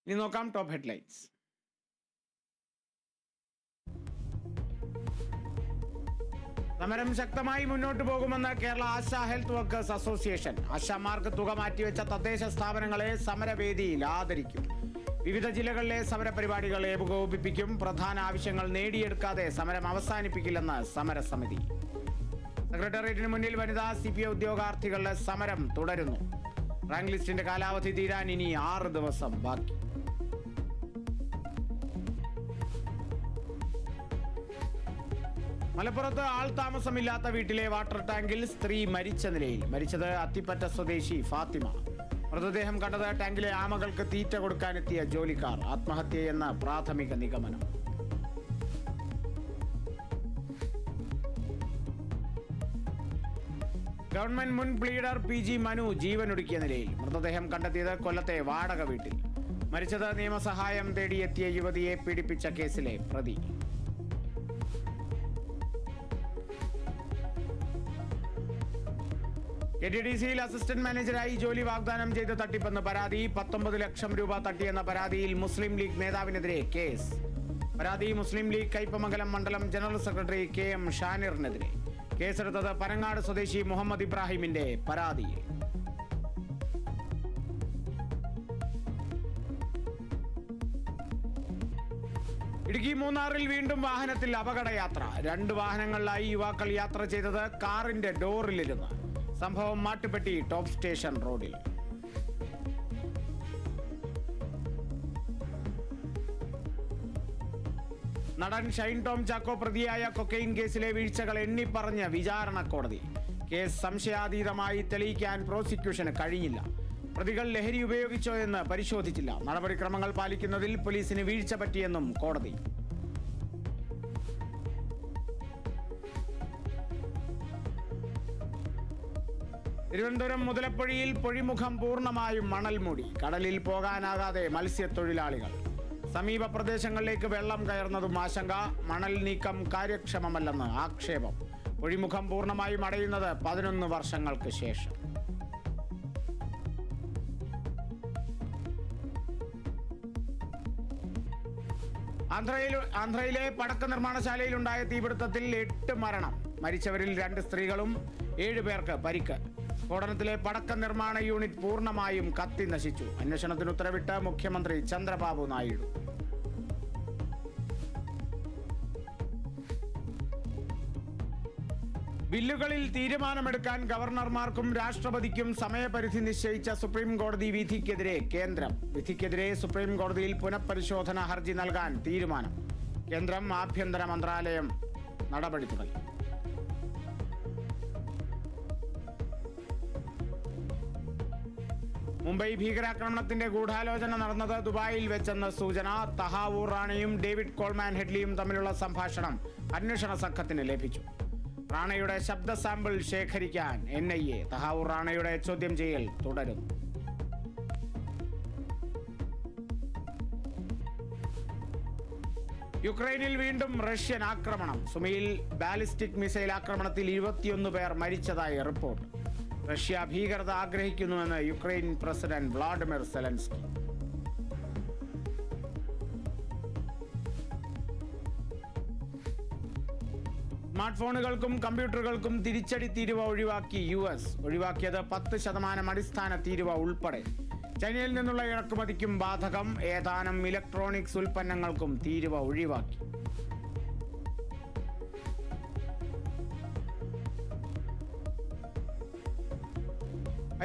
ഇനി നോക്കാം top headlines. സമരം ശക്തമായി മുന്നോട്ട് പോകുമെന്ന് Kerala Asha health workers association. ആശാമാർക്ക് തുക മാറ്റിവെച്ച തദ്ദേശ സ്ഥാപനങ്ങളെ സമരവേദിയിൽ ആദരിക്കും. വിവിധ ജില്ലകളിലെ സമരപരിപാടികൾ ഏകോപിപ്പിക്കും. പ്രധാന ആവശ്യങ്ങൾ നേടിയെടുക്കാതെ സമരം അവസാനിപ്പിക്കില്ലെന്ന് സമരസമിതി. സെക്രട്ടേറിയറ്റിന് മുന്നിൽ വനിതാ CPI ഉദ്യോഗാർത്ഥികളുടെ സമരം തുടരുന്നു. റാങ്ക് ലിസ്റ്റിന്റെ കാലാവധി തീരാൻ ഇനി 6 ദിവസം ബാക്കി. മലപ്പുറത്ത് ആൾ താമസമില്ലാത്ത വീട്ടിലെ വാട്ടർ ടാങ്കിൽ സ്ത്രീ മരിച്ച നിലയിൽ. മരിച്ചത് അത്തിപ്പറ്റ സ്വദേശി ഫാത്തിമ. മൃതദേഹം കണ്ടത് ടാങ്കിലെ ആമകൾക്ക് തീറ്റ കൊടുക്കാനെത്തിയ ജോലിക്കാർ. ആത്മഹത്യയെന്ന പ്രാഥമിക നിഗമനം. ഗവൺമെന്റ് മുൻ പ്ലീഡർ PG മനു ജീവനൊടുക്കിയ നിലയിൽ. മൃതദേഹം കണ്ടെത്തിയത് കൊല്ലത്തെ വാടക വീട്ടിൽ. മരിച്ചത് നിയമസഹായം തേടിയെത്തിയ യുവതിയെ പീഡിപ്പിച്ച കേസിലെ പ്രതി. KTDCയിൽ അസിസ്റ്റന്റ് മാനേജരായി ജോലി വാഗ്ദാനം ചെയ്ത് തട്ടിപ്പെന്ന് പരാതി. 19 ലക്ഷം രൂപ തട്ടിയെന്ന പരാതിയിൽ മുസ്ലിം ലീഗ് നേതാവിനെതിരെ കേസ്. പരാതി മുസ്ലിം ലീഗ് കയ്പമംഗലം മണ്ഡലം ജനറൽ സെക്രട്ടറി KM ഷാനിറിനെതിരെ. കേസെടുത്തത് പനങ്ങാട് സ്വദേശി മുഹമ്മദ് ഇബ്രാഹിമിന്റെ പരാതിയിൽ. ഇടുക്കി മൂന്നാറിൽ വീണ്ടും വാഹനത്തിൽ അപകടയാത്ര. 2 വാഹനങ്ങളിലായി യുവാക്കൾ യാത്ര ചെയ്തത് കാറിന്റെ ഡോറിലിരുന്ന്. സംഭവം മാട്ടുപ്പെട്ടി ടോപ്പ് സ്റ്റേഷൻ റോഡിൽ. നടൻ ഷൈൻ ടോം ചാക്കോ പ്രതിയായ കൊക്കൈൻ കേസിലെ വീഴ്ചകൾ എണ്ണിപ്പറഞ്ഞ വിചാരണ കോടതി. കേസ് സംശയാതീതമായി തെളിയിക്കാൻ പ്രോസിക്യൂഷന് കഴിഞ്ഞില്ല. പ്രതികൾ ലഹരി ഉപയോഗിച്ചോ എന്ന് പരിശോധിച്ചില്ല. നടപടിക്രമങ്ങൾ പാലിക്കുന്നതിൽ പോലീസിന് വീഴ്ച പറ്റിയെന്നും കോടതി. തിരുവനന്തപുരം മുതലപ്പൊഴിയിൽ പൊഴിമുഖം പൂർണ്ണമായും മണൽ മൂടി. കടലിൽ പോകാനാകാതെ മത്സ്യത്തൊഴിലാളികൾ. സമീപ പ്രദേശങ്ങളിലേക്ക് വെള്ളം കയറുന്നതും ആശങ്ക. മണൽ നീക്കം കാര്യക്ഷമമല്ലെന്ന് ആക്ഷേപം. പൊഴിമുഖം പൂർണ്ണമായും അടയുന്നത് 11 വർഷങ്ങൾക്ക് ശേഷം. ആന്ധ്രയിലെ പടക്ക നിർമ്മാണശാലയിലുണ്ടായ തീപിടുത്തത്തിൽ 8 മരണം. മരിച്ചവരിൽ 2 സ്ത്രീകളും 7 പേർക്ക് പരിക്ക്. സ്ഫോടനത്തിലെ പടക്ക നിർമ്മാണ യൂണിറ്റ് പൂർണ്ണമായും കത്തി നശിച്ചു. അന്വേഷണത്തിന് ഉത്തരവിട്ട് മുഖ്യമന്ത്രി ചന്ദ്രബാബു നായിഡു. ബില്ലുകളിൽ തീരുമാനമെടുക്കാൻ ഗവർണർമാർക്കും രാഷ്ട്രപതിക്കും സമയപരിധി നിശ്ചയിച്ച സുപ്രീം കോടതി വിധിക്കെതിരെ കേന്ദ്രം. വിധിക്കെതിരെ സുപ്രീം കോടതിയിൽ പുനഃപരിശോധന ഹർജി നൽകാൻ തീരുമാനം. കേന്ദ്രം ആഭ്യന്തര മന്ത്രാലയം നടപടി തുടങ്ങി. മുംബൈ ഭീകരാക്രമണത്തിന്റെ ഗൂഢാലോചന നടന്നത് ദുബായിൽ വെച്ചെന്ന സൂചന. തഹാവൂർ റാണയും ഡേവിഡ് കോൾമാൻ ഹെഡ്ലിയും തമ്മിലുള്ള സംഭാഷണം അന്വേഷണ സംഘത്തിന് ലഭിച്ചു. റാണയുടെ ശബ്ദ സാമ്പിൾ ശേഖരിക്കാൻ NIA. തഹാവൂർ റാണയുടെ ചോദ്യം ചെയ്യൽ തുടരുന്നു. യുക്രൈനിൽ വീണ്ടും റഷ്യൻ ആക്രമണം. സുമിയിൽ ബാലിസ്റ്റിക് മിസൈൽ ആക്രമണത്തിൽ 21 പേർ മരിച്ചതായി റിപ്പോർട്ട്. റഷ്യ ഭീകരത ആഗ്രഹിക്കുന്നുവെന്ന് Ukraine president Vladimir Zelensky. Smart ഫോണുകൾക്കും കമ്പ്യൂട്ടറുകൾക്കും തിരിച്ചടി തീരുവ ഒഴിവാക്കി US. ഒഴിവാക്കിയത് 10% അടിസ്ഥാന തീരുവ ഉൾപ്പെടെ. ചൈനയിൽ നിന്നുള്ള ഇറക്കുമതിക്കും ബാധകം. ഏതാനും ഇലക്ട്രോണിക്സ് ഉൽപ്പന്നങ്ങൾക്കും തീരുവ ഒഴിവാക്കി.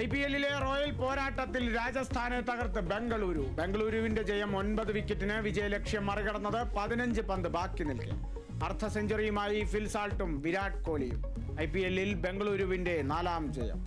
IPL റോയൽ പോരാട്ടത്തിൽ രാജസ്ഥാനെ തകർത്ത് ബംഗളൂരുവിന്റെ ജയം. 9 വിക്കറ്റിന് വിജയലക്ഷ്യം മറികടന്നത് 15 പന്ത് ബാക്കി നിൽക്കെ. അർദ്ധ സെഞ്ചുറിയുമായി ഫിൽ സാൾട്ടും വിരാട് കോഹ്ലിയും. IPL ബംഗളൂരുവിന്റെ 4ാം ജയം.